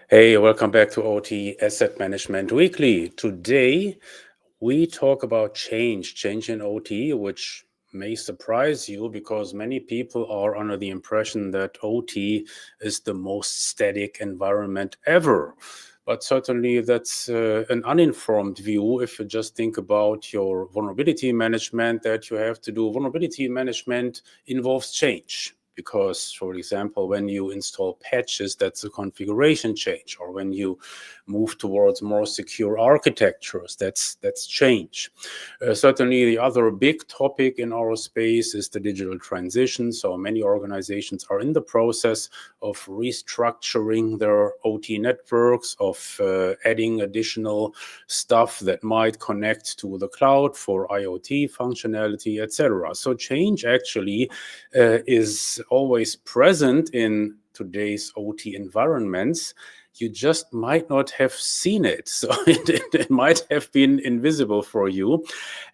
Hey, welcome back to OT Asset Management Weekly. Today, we talk about change in OT, which may surprise you because many people are under the impression that OT is the most static environment ever. But certainly, that's an uninformed view if you just think about your vulnerability management that you have to do. Vulnerability management involves change. Because, for example, when you install patches, that's a configuration change, or when you move towards more secure architectures, that's change. Certainly, the other big topic in our space is the digital transition. So many organizations are in the process of restructuring their OT networks, of adding additional stuff that might connect to the cloud for IoT functionality, etc. So change actually is always present in today's OT environments. You just might not have seen it. So it might have been invisible for you.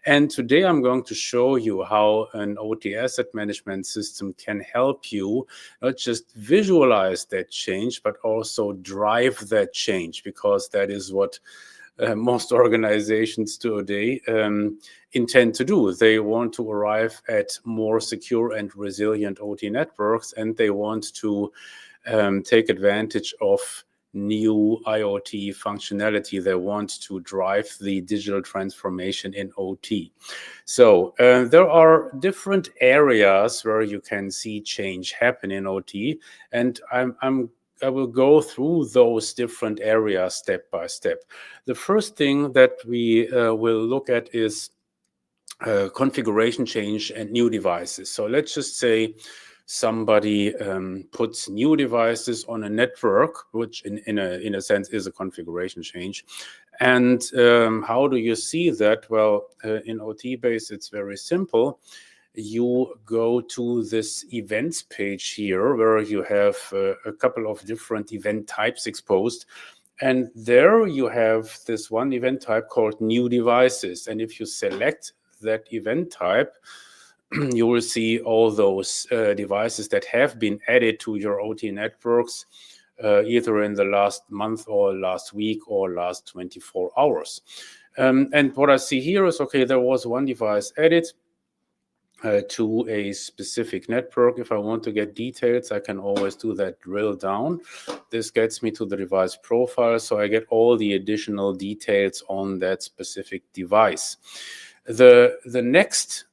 And today I'm going to show you how an OT asset management system can help you not just visualize that change, but also drive that change, because that is what most organizations today intend to do. They want to arrive at more secure and resilient OT networks, and they want to take advantage of new IoT functionality. They want to drive the digital transformation in OT. So there are different areas where you can see change happen in OT, and I will go through those different areas step by step. The first thing that we will look at is configuration change and new devices. So let's just say somebody puts new devices on a network, which in a sense is a configuration change. And how do you see that? Well, in OT base, it's very simple. You go to this events page here where you have a couple of different event types exposed. And there you have this one event type called new devices. And if you select that event type, you will see all those devices that have been added to your OT networks, either in the last month or last week or last 24 hours. And what I see here is, okay, there was one device added to a specific network. If I want to get details, I can always do that drill down. This gets me to the device profile, so I get all the additional details on that specific device. The next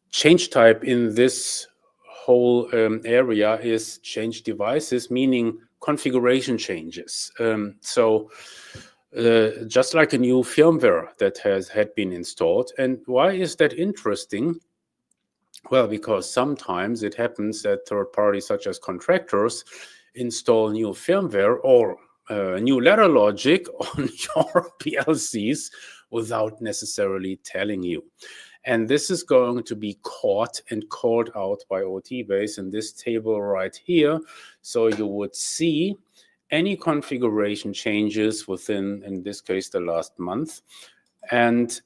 change type in this whole area is change devices, meaning configuration changes. Just like a new firmware that had been installed. And why is that interesting? Well, because sometimes it happens that third parties, such as contractors, install new firmware or new ladder logic on your PLCs without necessarily telling you. And this is going to be caught and called out by OT-base in this table right here. So you would see any configuration changes within, in this case, the last month. And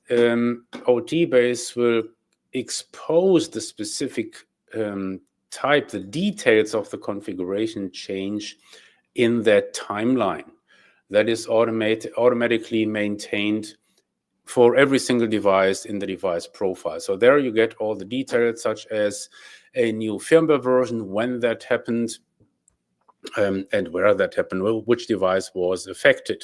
OT-base will expose the specific type, the details of the configuration change in that timeline. That is automatically maintained for every single device in the device profile. So there you get all the details, such as a new firmware version, when that happened, and where that happened, which device was affected.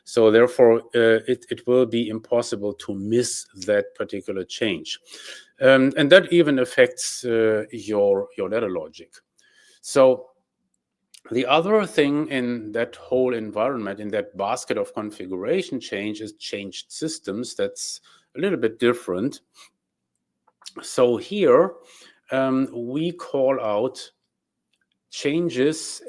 So therefore, it will be impossible to miss that particular change. And that even affects your ladder logic. So the other thing in that whole environment, in that basket of configuration change, is changed systems. That's a little bit different. So here we call out changes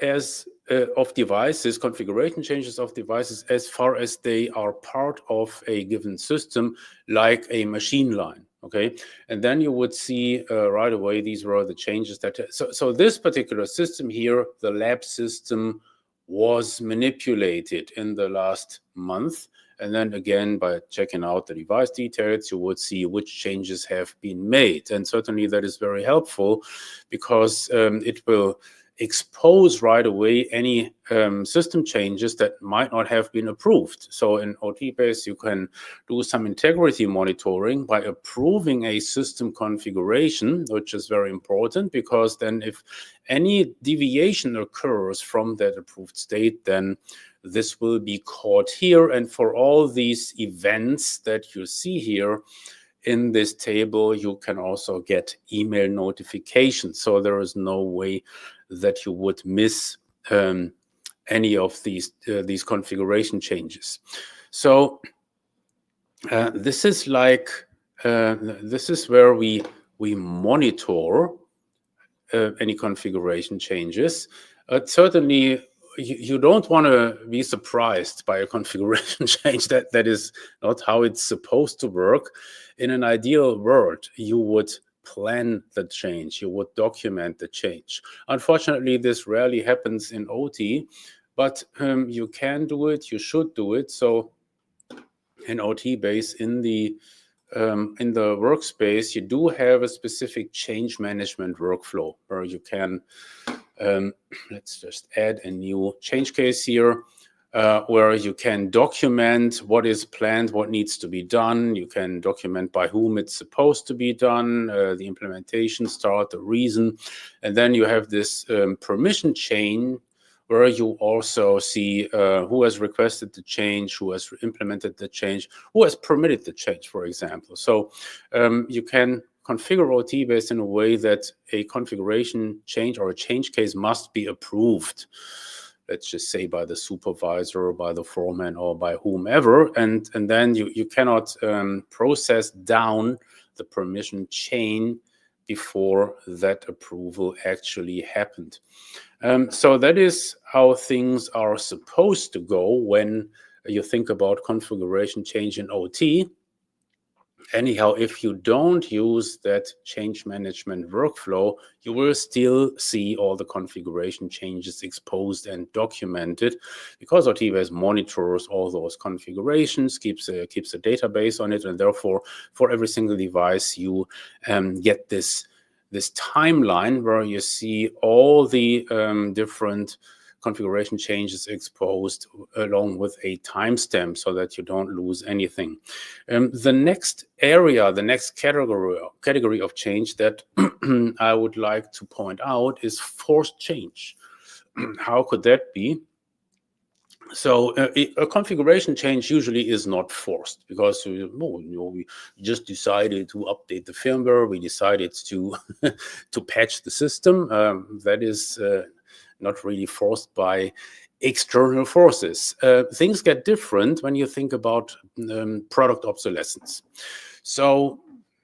of devices, configuration changes of devices, as far as they are part of a given system, like a machine line. Okay, and then you would see right away these were the changes that. So this particular system here, the lab system, was manipulated in the last month. And then again, by checking out the device details, you would see which changes have been made. And certainly that is very helpful, because it will expose right away any system changes that might not have been approved. So in OT-based, you can do some integrity monitoring by approving a system configuration, which is very important, because then if any deviation occurs from that approved state, then this will be caught here. And for all these events that you see here in this table, you can also get email notifications. So there is no way that you would miss any of these configuration changes. So this is like this is where we monitor any configuration changes. Certainly, you don't want to be surprised by a configuration change. That is not how it's supposed to work. In an ideal world, you would plan the change, you would document the change. Unfortunately, this rarely happens in OT, but you can do it, you should do it. So in OT-base, in the workspace, you do have a specific change management workflow where you can, let's just add a new change case here, where you can document what is planned, what needs to be done. You can document by whom it's supposed to be done, the implementation start, the reason. And then you have this permission chain where you also see who has requested the change, who has implemented the change, who has permitted the change, for example. So you can configure OT-based in a way that a configuration change or a change case must be approved, let's just say by the supervisor or by the foreman or by whomever, and then you cannot process down the permission chain before that approval actually happened. So that is how things are supposed to go when you think about configuration change in OT. Anyhow, if you don't use that change management workflow, you will still see all the configuration changes exposed and documented, because OT-based monitors all those configurations, keeps a database on it, and therefore for every single device you get this timeline where you see all the different configuration changes exposed along with a timestamp so that you don't lose anything. The next area, the next category of change that I would like to point out is forced change. How could that be? So a configuration change usually is not forced, because we just decided to update the firmware, we decided to to patch the system. That is not really forced by external forces. Things get different when you think about product obsolescence. So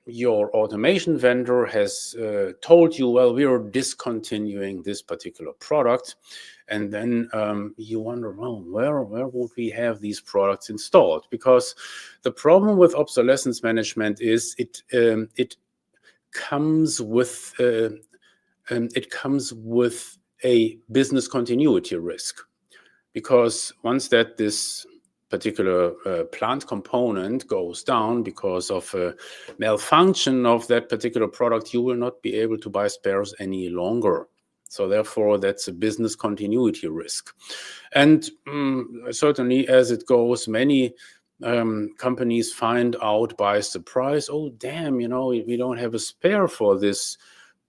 your automation vendor has told you, well, we are discontinuing this particular product. And then you wonder, well, where would we have these products installed? Because the problem with obsolescence management is it comes with a business continuity risk. Because once that this particular plant component goes down because of a malfunction of that particular product, you will not be able to buy spares any longer. So therefore, that's a business continuity risk. And certainly as it goes, many companies find out by surprise, oh, damn, we don't have a spare for this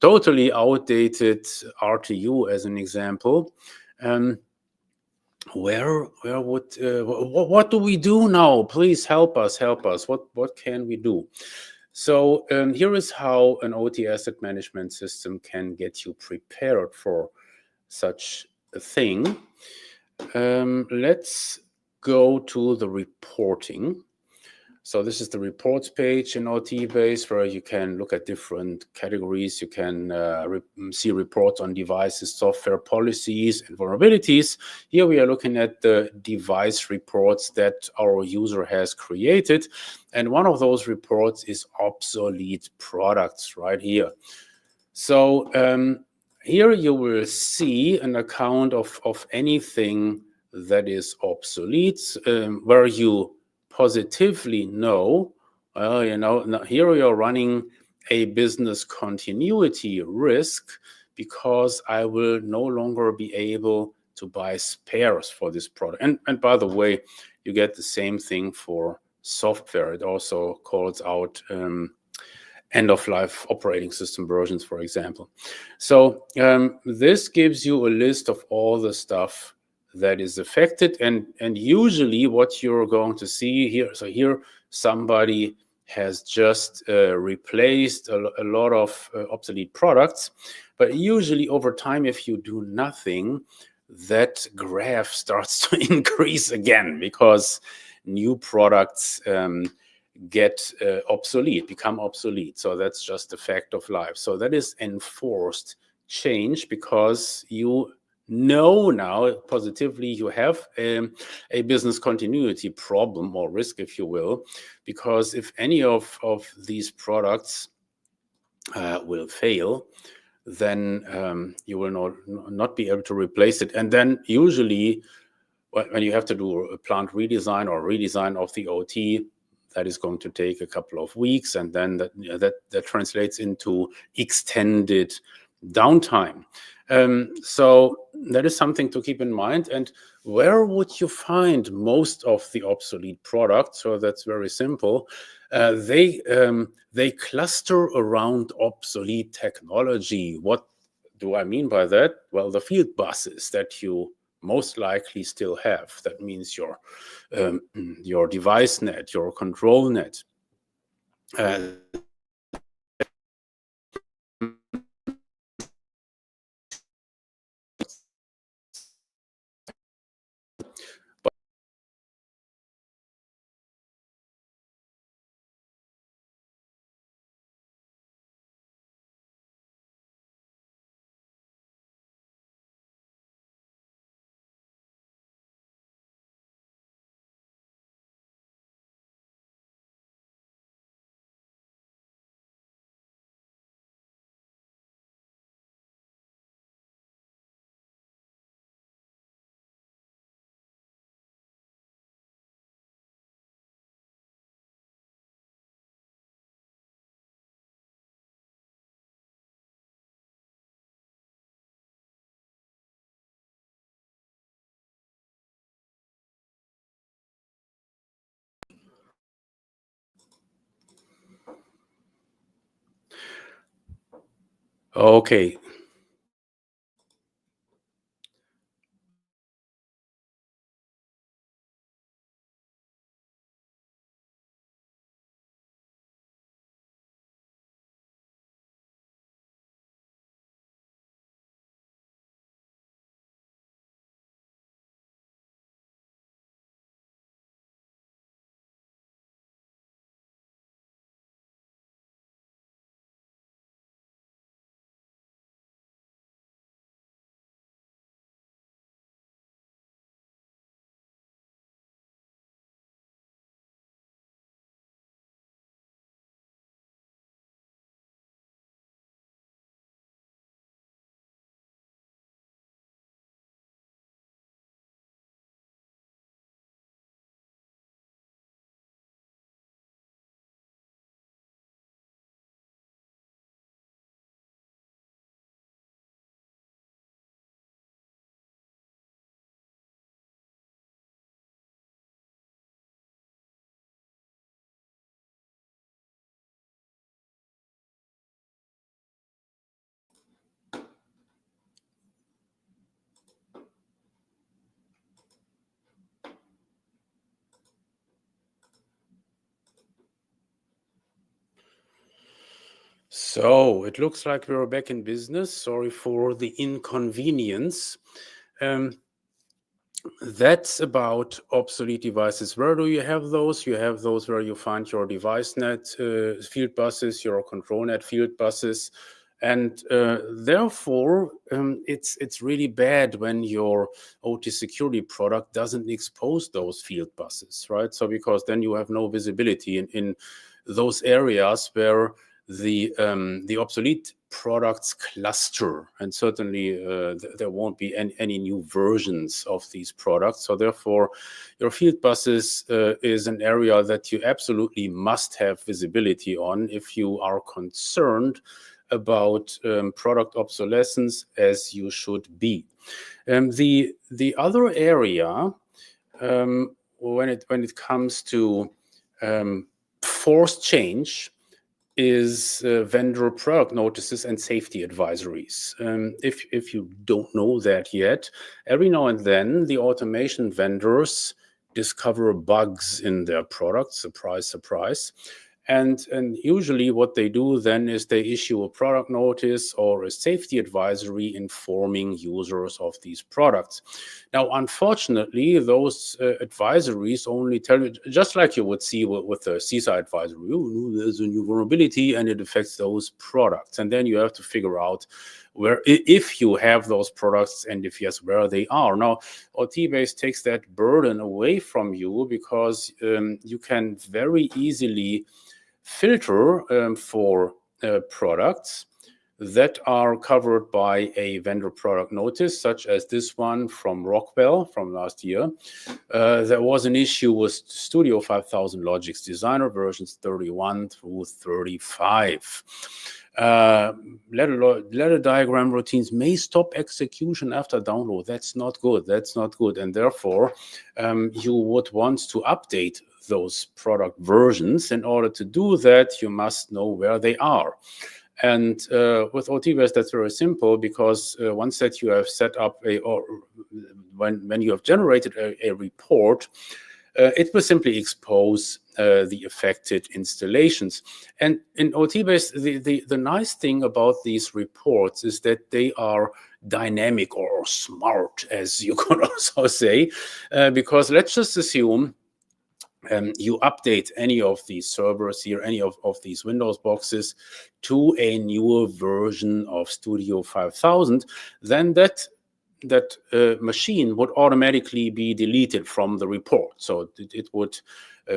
totally outdated RTU, as an example. What do we do now? Please help us. What can we do? So here is how an OT asset management system can get you prepared for such a thing. Let's go to the reporting. So this is the reports page in OT-base, where you can look at different categories. You can see reports on devices, software policies, and vulnerabilities. Here we are looking at the device reports that our user has created. And one of those reports is obsolete products right here. So here you will see an account of anything that is obsolete, where you positively know, well, here we are running a business continuity risk, because I will no longer be able to buy spares for this product. And by the way, you get the same thing for software. It also calls out end-of-life operating system versions, for example. So this gives you a list of all the stuff that is affected, and usually what you're going to see here. So here somebody has just replaced a lot of obsolete products, but usually over time, if you do nothing, that graph starts to increase again, because new products become obsolete. So that's just a fact of life. So that is enforced change, because you know now positively you have a business continuity problem or risk, if you will, because if any of these products will fail, then you will not be able to replace it. And then usually when you have to do a plant redesign or redesign of the OT, that is going to take a couple of weeks, and then that translates into extended downtime. So that is something to keep in mind. And where would you find most of the obsolete products? So that's very simple. They cluster around obsolete technology. What do I mean by that? Well, the field buses that you most likely still have. That means your device net, your control net. Okay. So it looks like we're back in business. Sorry for the inconvenience. That's about obsolete devices. Where do you have those? You have those where you find your device net field buses, your control net field buses. And therefore, it's really bad when your OT security product doesn't expose those field buses, right? So because then you have no visibility in those areas where the obsolete products cluster, and certainly there won't be any new versions of these products. So therefore, your field buses is an area that you absolutely must have visibility on if you are concerned about product obsolescence as you should be. The other area when it comes to forced change is vendor product notices and safety advisories. If you don't know that yet, every now and then the automation vendors discover bugs in their products. Surprise, surprise. And usually what they do then is they issue a product notice or a safety advisory informing users of these products. Now, unfortunately, those advisories only tell you, just like you would see with the CISA advisory, there's a new vulnerability and it affects those products. And then you have to figure out where, if you have those products, and if yes, where they are. Now, OT-Base takes that burden away from you because you can very easily filter for products that are covered by a vendor product notice, such as this one from Rockwell from last year. There was an issue with Studio 5000 Logix Designer versions 31 through 35. Ladder diagram routines may stop execution after download. That's not good. That's not good. And therefore, you would want to update those product versions. In order to do that, you must know where they are. And with OT-Base, that's very simple, because once that you have set up when you have generated a report, it will simply expose the affected installations. And in OT-Base, the nice thing about these reports is that they are dynamic or smart, as you could also say, because let's just assume you update any of these servers here, any of these Windows boxes to a newer version of Studio 5000, then that machine would automatically be deleted from the report. So it would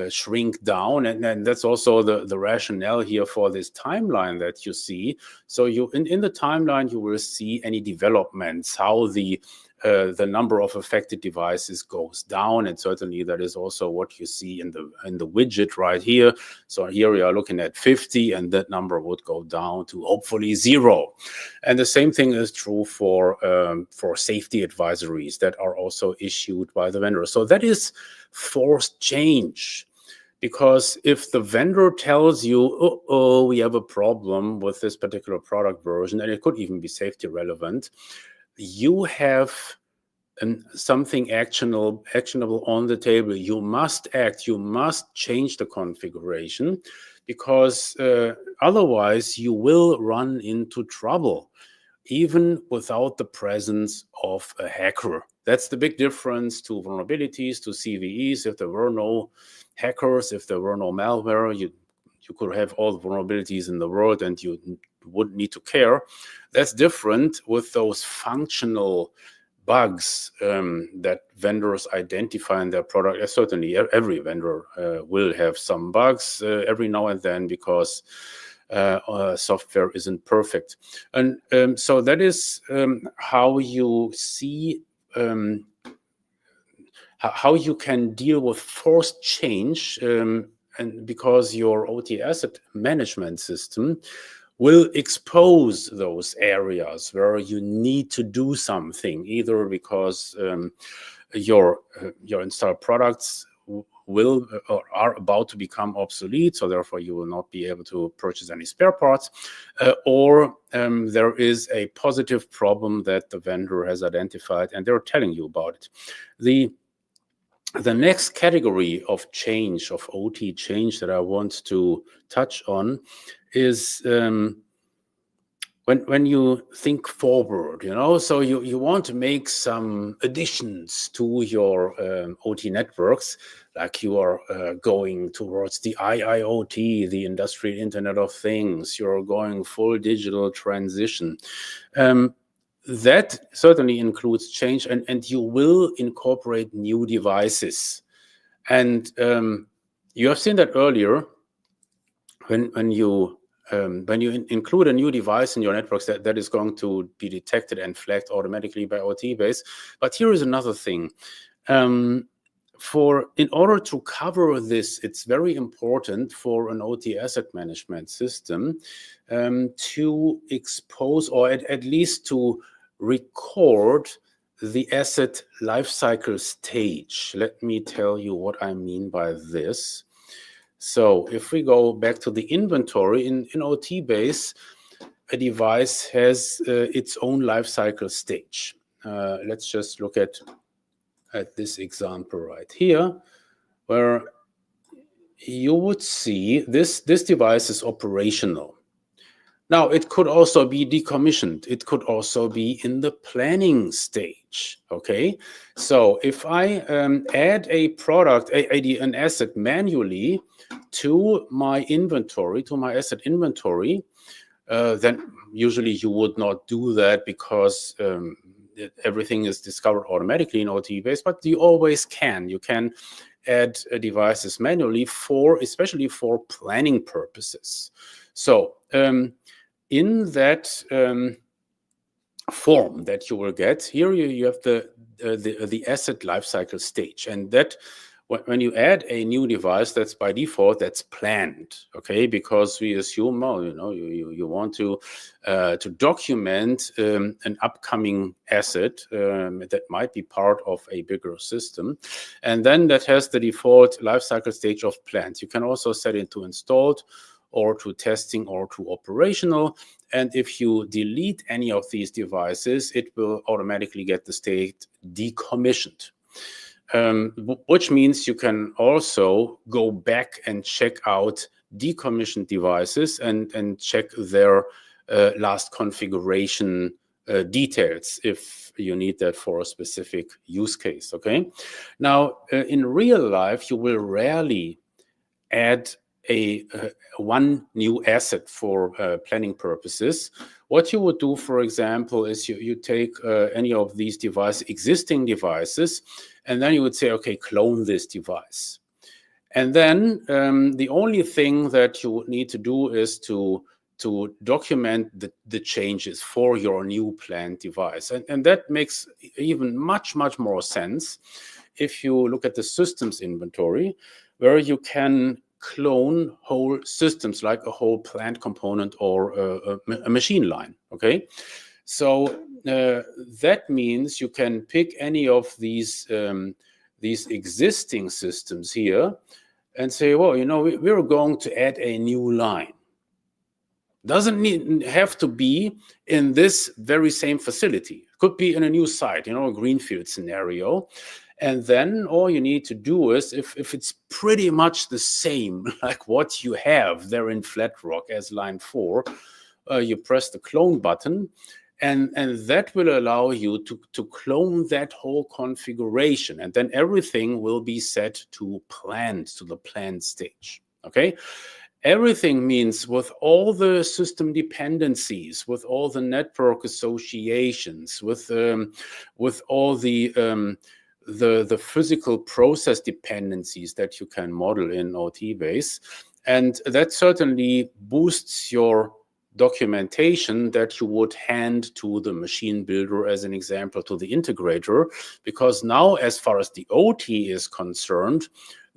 shrink down, and that's also the rationale here for this timeline that you see. So you in the timeline you will see any developments, how the number of affected devices goes down, and certainly that is also what you see in the widget right here. So here we are looking at 50, and that number would go down to hopefully 0. And the same thing is true for safety advisories that are also issued by the vendor. So that is forced change. Because if the vendor tells you, oh, we have a problem with this particular product version, and it could even be safety relevant, you have something actionable on the table. You must act. You must change the configuration, because otherwise you will run into trouble, even without the presence of a hacker. That's the big difference to vulnerabilities, to CVEs. If there were no hackers, if there were no malware, you could have all the vulnerabilities in the world and you wouldn't need to care. That's different with those functional bugs that vendors identify in their product. Certainly, every vendor will have some bugs every now and then, because software isn't perfect. And so that is how you see how you can deal with forced change, and because your OT asset management system will expose those areas where you need to do something, either because your installed products will or are about to become obsolete, so therefore you will not be able to purchase any spare parts, or there is a positive problem that the vendor has identified and they're telling you about it. The next category of change, of OT change, that I want to touch on is when you think forward, so you want to make some additions to your OT networks, like you are going towards the IIoT, the Industrial Internet of Things, you're going full digital transition. That certainly includes change, and you will incorporate new devices. And you have seen that earlier when you include a new device in your networks, that is going to be detected and flagged automatically by OT-Base. But here is another thing. in order to cover this, it's very important for an OT asset management system to expose, or at least to record, the asset lifecycle stage. Let me tell you what I mean by this. So if we go back to the inventory in OTBase, a device has its own lifecycle stage. Let's just look at this example right here, where you would see this device is operational. Now, it could also be decommissioned. It could also be in the planning stage, okay? So if I add a product, an asset manually to my inventory, to my asset inventory, then usually you would not do that because everything is discovered automatically in OTBase, but you always can. You can add devices manually especially for planning purposes. So in that form that you will get here, you have the asset lifecycle stage, and that when you add a new device, that's by default, that's planned, okay? Because we assume, well, you want to document an upcoming asset that might be part of a bigger system, and then that has the default lifecycle stage of planned. You can also set it to installed, or to testing, or to operational. And if you delete any of these devices, it will automatically get the state decommissioned. Which means you can also go back and check out decommissioned devices and check their last configuration details if you need that for a specific use case, okay? Now, in real life, you will rarely add one new asset for planning purposes. What you would do, for example, is you take any of these existing devices, and then you would say, okay, clone this device. And then the only thing that you would need to do is to document the changes for your new planned device. And that makes even much more sense if you look at the systems inventory, where you can clone whole systems, like a whole plant component or a machine line, okay? So that means you can pick any of these existing systems here and say, well, we're going to add a new line. Doesn't have to be in this very same facility. It could be in a new site, a greenfield scenario. And then all you need to do is, if it's pretty much the same like what you have there in Flatrock as line 4, you press the clone button, and that will allow you to clone that whole configuration. And then everything will be set to planned, to the planned stage, okay? Everything means with all the system dependencies, with all the network associations, with all the physical process dependencies that you can model in OTBase. And that certainly boosts your documentation that you would hand to the machine builder, as an example, to the integrator, because now, as far as the OT is concerned,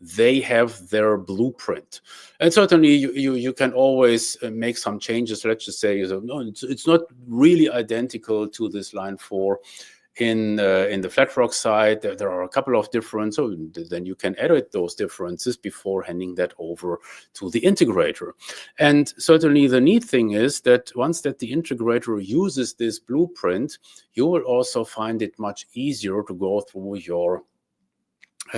they have their blueprint. And certainly you can always make some changes. Let's just say, no, it's not really identical to this line 4 in the Flatrock side. There are a couple of differences, so then you can edit those differences before handing that over to the integrator. And certainly the neat thing is that once that the integrator uses this blueprint, you will also find it much easier to go through your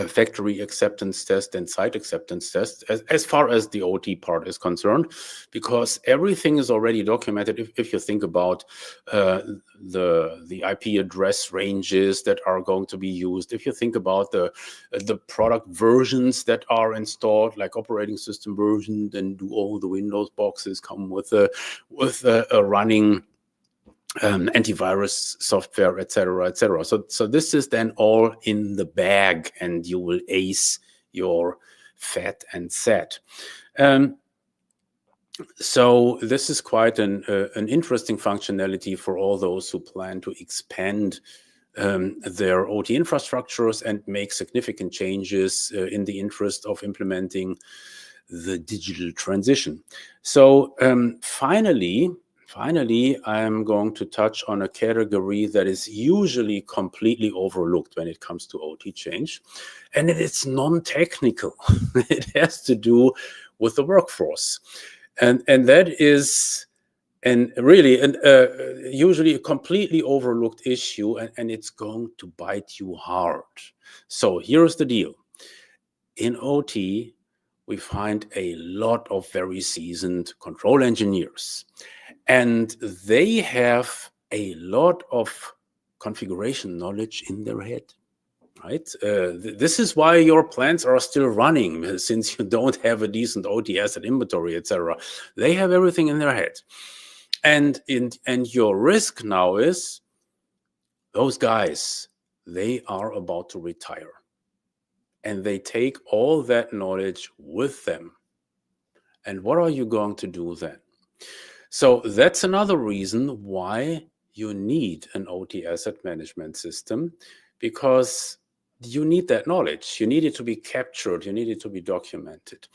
factory acceptance test and site acceptance test as far as the OT part is concerned, because everything is already documented. If you think about the IP address ranges that are going to be used, if you think about the product versions that are installed, like operating system version, then do all the Windows boxes come with a running antivirus software, etc., etc. So this is then all in the bag, and you will ace your FAT and SAT. So this is quite an interesting functionality for all those who plan to expand their OT infrastructures and make significant changes in the interest of implementing the digital transition. So finally, I'm going to touch on a category that is usually completely overlooked when it comes to OT change, and it is non-technical. It has to do with the workforce, and that is usually a completely overlooked issue, and it's going to bite you hard. So here's the deal. In OT, we find a lot of very seasoned control engineers, and they have a lot of configuration knowledge in their head, right? This is why your plants are still running, since you don't have a decent OT asset inventory, etc. They have everything in their head. And your risk now is those guys, they are about to retire. And they take all that knowledge with them. And what are you going to do then? So that's another reason why you need an OT asset management system, because you need that knowledge. You need it to be captured. You need it to be documented.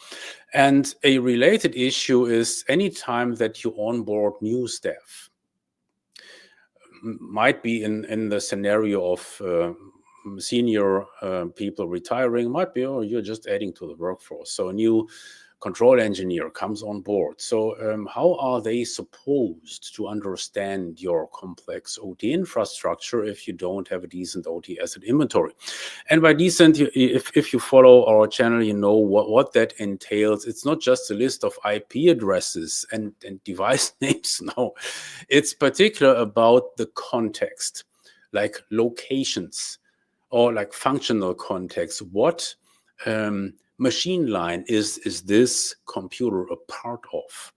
And a related issue is anytime that you onboard new staff, might be in the scenario of senior people retiring, might be, or you're just adding to the workforce. So a new control engineer comes on board. So how are they supposed to understand your complex OT infrastructure if you don't have a decent OT asset inventory? And by decent, if you follow our channel, you know what that entails. It's not just a list of IP addresses and device names. No, it's particular about the context, like locations or like functional context. What machine line is this computer a part of?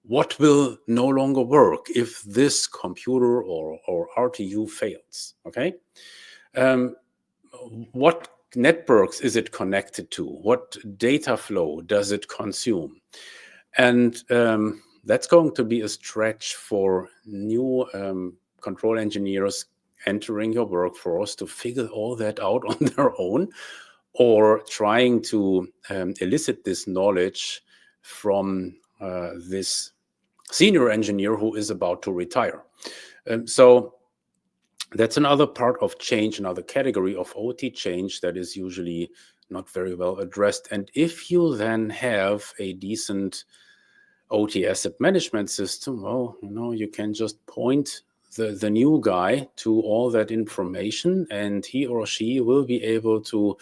What will no longer work if this computer or RTU fails? Okay. What networks is it connected to? What data flow does it consume? And that's going to be a stretch for new control engineers entering your workforce to figure all that out on their own, or trying to elicit this knowledge from this senior engineer who is about to retire. So that's another part of change, another category of OT change that is usually not very well addressed. And if you then have a decent OT asset management system, well, you can just point the new guy to all that information, and he or she will be able to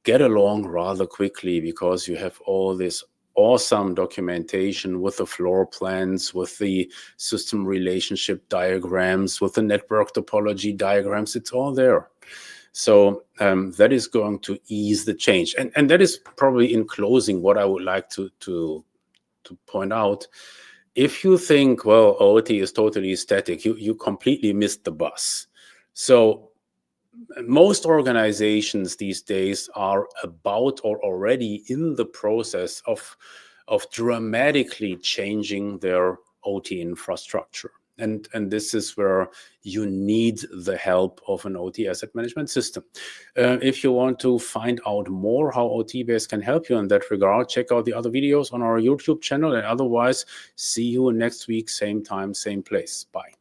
get along rather quickly, because you have all this awesome documentation with the floor plans, with the system relationship diagrams, with the network topology diagrams. It's all there. So that is going to ease the change. And that is probably, in closing, what I would like to point out. If you think, well, OT is totally static, you completely missed the bus. So most organizations these days are about or already in the process of dramatically changing their OT infrastructure. And this is where you need the help of an OT asset management system. If you want to find out more how OTbase can help you in that regard, check out the other videos on our YouTube channel. And otherwise, see you next week, same time, same place. Bye.